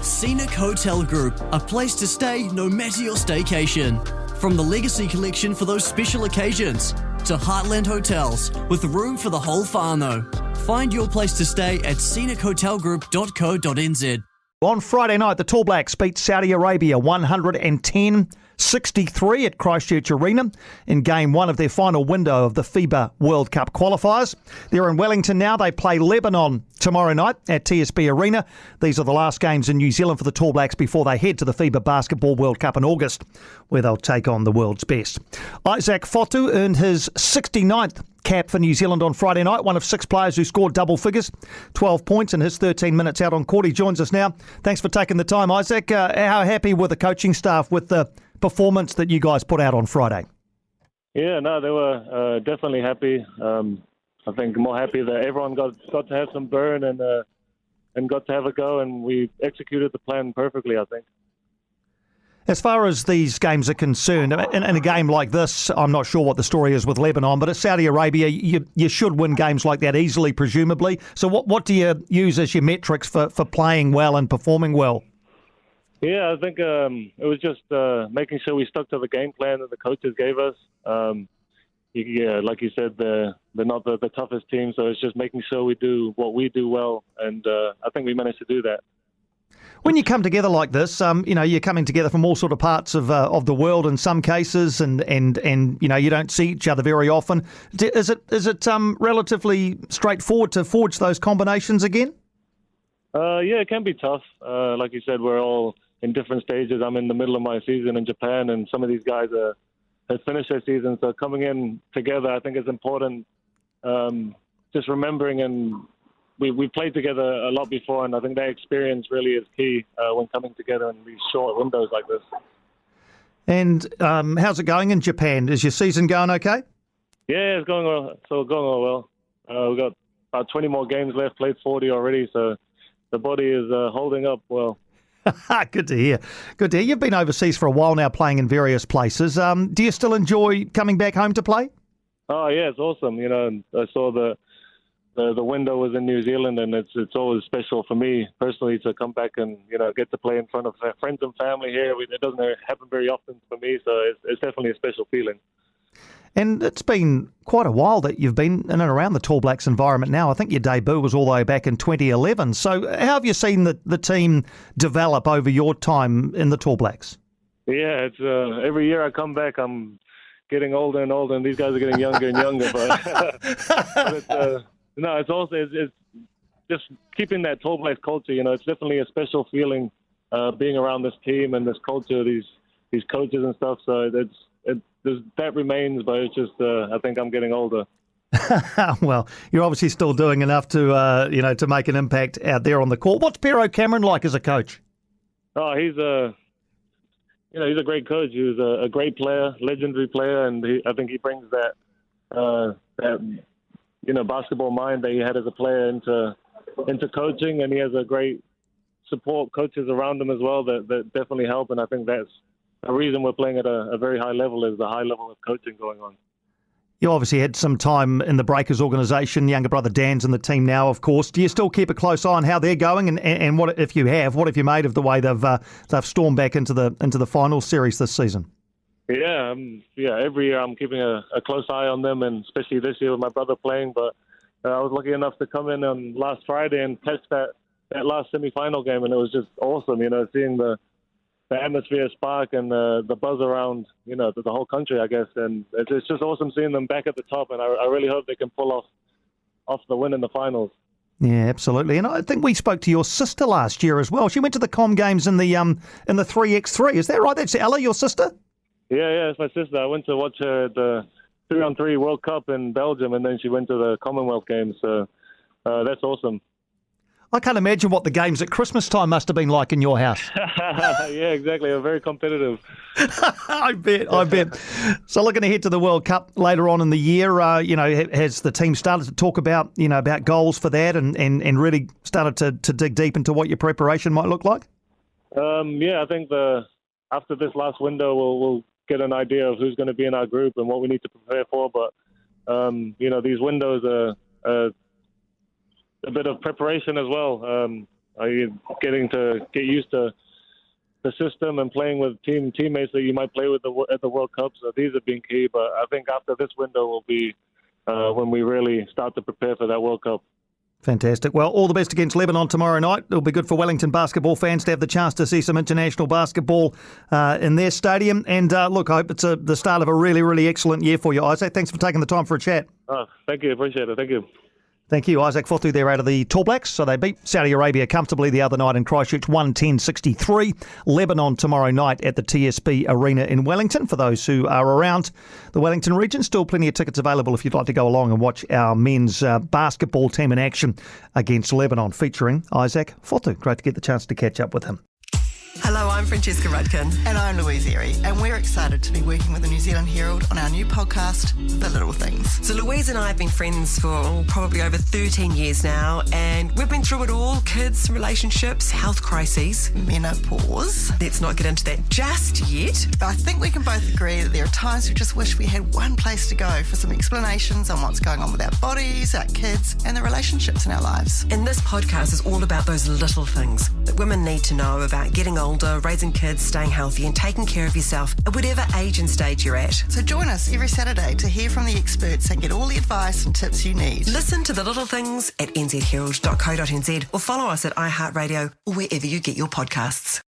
Scenic Hotel Group, a place to stay no matter your staycation. From the Legacy Collection for those special occasions to Heartland Hotels with room for the whole whānau. Find your place to stay at scenichotelgroup.co.nz. On Friday night, the Tall Blacks beat Saudi Arabia 110-63 at Christchurch Arena in Game 1 of their final window of the FIBA World Cup qualifiers. They're in Wellington now. They play Lebanon tomorrow night at TSB Arena. These are the last games in New Zealand for the Tall Blacks before they head to the FIBA Basketball World Cup in August, where they'll take on the world's best. Isaac Fotu earned his 69th cap for New Zealand on Friday night, one of 6 players who scored double figures, 12 points in his 13 minutes out on court. He joins us now. Thanks for taking the time, Isaac. How happy were the coaching staff with the performance that you guys put out on Friday? Yeah, no, they were definitely happy. I think more happy that everyone got to have some burn and got to have a go, and we executed the plan perfectly, I think. As far as these games are concerned, in a game like this, I'm not sure what the story is with Lebanon, but at Saudi Arabia, you should win games like that easily, presumably. So what do you use as your metrics for playing well and performing well? Yeah, I think it was just making sure we stuck to the game plan that the coaches gave us. Yeah, like you said, they're not the toughest team, so it's just making sure we do what we do well, and I think we managed to do that. When you come together like this, you're coming together from all sort of parts of the world in some cases, and you don't see each other very often. Is it relatively straightforward to forge those combinations again? Yeah, it can be tough. Like you said, we're all in different stages. I'm in the middle of my season in Japan, and some of these guys have finished their season. So coming in together, I think is important. Just remembering, and we played together a lot before, and I think that experience really is key when coming together in these short windows like this. And how's it going in Japan? Is your season going okay? Yeah, it's going well. So going all well. We've got about 20 more games left, played 40 already, so the body is holding up well. Good to hear. Good to hear. You've been overseas for a while now, playing in various places. Do you still enjoy coming back home to play? Oh yeah, it's awesome. I saw the window was in New Zealand, and it's always special for me personally to come back and get to play in front of friends and family here. It doesn't happen very often for me, so it's definitely a special feeling. And it's been quite a while that you've been in and around the Tall Blacks environment now. I think your debut was all the way back in 2011. So how have you seen the team develop over your time in the Tall Blacks? Yeah, it's every year I come back, I'm getting older and older, and these guys are getting younger and younger. But, it's also it's just keeping that Tall Blacks culture. It's definitely a special feeling being around this team and this culture, these coaches and stuff. So that remains, but it's just I think I'm getting older. Well, you're obviously still doing enough to make an impact out there on the court. What's Pero Cameron like as a coach? Oh, he's a great coach. He was a great player, legendary player, and I think he brings that basketball mind that he had as a player into coaching, and he has a great support coaches around him as well that definitely help, and I think that's the reason we're playing at a very high level is the high level of coaching going on. You obviously had some time in the Breakers organisation. Younger brother Dan's in the team now, of course. Do you still keep a close eye on how they're going? And what if you have? What have you made of the way they've stormed back into the final series this season? Yeah, every year I'm keeping a close eye on them, and especially this year with my brother playing. But I was lucky enough to come in on last Friday and catch that last semi-final game, and it was just awesome. Seeing the atmosphere spark and the buzz around, the whole country, I guess. And it's just awesome seeing them back at the top, and I really hope they can pull off the win in the finals. Yeah, absolutely. And I think we spoke to your sister last year as well. She went to the Com Games in the 3x3. Is that right? That's Ella, your sister? Yeah, it's my sister. I went to watch her at the 3-on-3 World Cup in Belgium, and then she went to the Commonwealth Games. So that's awesome. I can't imagine what the games at Christmas time must have been like in your house. Yeah, exactly. They're very competitive. I bet. So looking ahead to the World Cup later on in the year, has the team started to talk about goals for that and really started to dig deep into what your preparation might look like? I think after this last window, we'll get an idea of who's going to be in our group and what we need to prepare for. But, these windows are a bit of preparation as well. getting to get used to the system and playing with teammates that you might play with at the World Cup. So these have been key. But I think after this window will be when we really start to prepare for that World Cup. Fantastic. Well, all the best against Lebanon tomorrow night. It'll be good for Wellington basketball fans to have the chance to see some international basketball in their stadium. And look, I hope it's the start of a really, really excellent year for you, Isaac. Thanks for taking the time for a chat. Thank you. Appreciate it. Thank you. Thank you, Isaac Fotu there out of the Tall Blacks. So they beat Saudi Arabia comfortably the other night in Christchurch, 110-63. Lebanon tomorrow night at the TSB Arena in Wellington. For those who are around the Wellington region, still plenty of tickets available if you'd like to go along and watch our men's basketball team in action against Lebanon, featuring Isaac Fotu. Great to get the chance to catch up with him. Hello, I'm Francesca Rudkin. And I'm Louise Airy, and we're excited to be working with the New Zealand Herald on our new podcast, The Little Things. So Louise and I have been friends for probably over 13 years now, and we've been through it all: kids, relationships, health crises, menopause. Let's not get into that just yet. But I think we can both agree that there are times we just wish we had one place to go for some explanations on what's going on with our bodies, our kids, and the relationships in our lives. And this podcast is all about those little things that women need to know about getting older, raising kids, staying healthy, and taking care of yourself at whatever age and stage you're at. So join us every Saturday to hear from the experts and get all the advice and tips you need. Listen to The Little Things at nzherald.co.nz or follow us at iHeartRadio or wherever you get your podcasts.